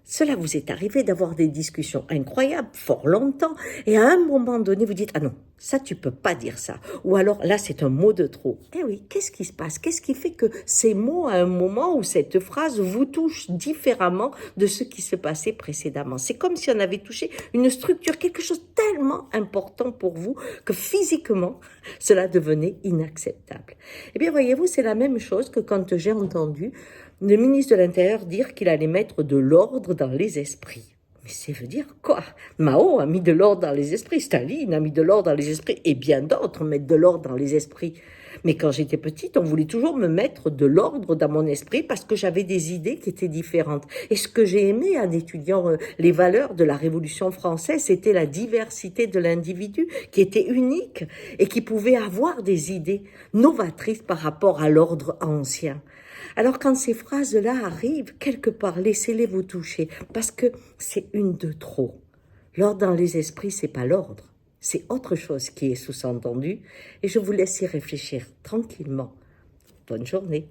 Cela vous est arrivé d'avoir des discussions incroyables, fort longtemps, et à un moment donné, vous dites « Ah non, ça tu peux pas dire ça ». Ou alors là, c'est un mot de trop. Eh oui, qu'est-ce qui se passe? Qu'est-ce qui fait que ces mots, à un moment où cette phrase vous touche différemment de ce qui se passait précédemment? C'est comme si on avait touché une structure, quelque chose de tellement important pour vous que physiquement, cela devenait inacceptable. Eh bien, voyez-vous, c'est la même chose que quand j'ai entendu le ministre de l'Intérieur dire qu'il allait mettre de l'ordre dans les esprits. Mais ça veut dire quoi? Mao a mis de l'ordre dans les esprits, Staline a mis de l'ordre dans les esprits, et bien d'autres mettent de l'ordre dans les esprits. Mais quand j'étais petite, on voulait toujours me mettre de l'ordre dans mon esprit parce que j'avais des idées qui étaient différentes. Et ce que j'ai aimé en étudiant les valeurs de la Révolution française, c'était la diversité de l'individu qui était unique et qui pouvait avoir des idées novatrices par rapport à l'ordre ancien. Alors quand ces phrases-là arrivent, quelque part, laissez-les vous toucher, parce que c'est une de trop. L'ordre dans les esprits, c'est pas l'ordre, c'est autre chose qui est sous-entendu, et je vous laisse y réfléchir tranquillement. Bonne journée.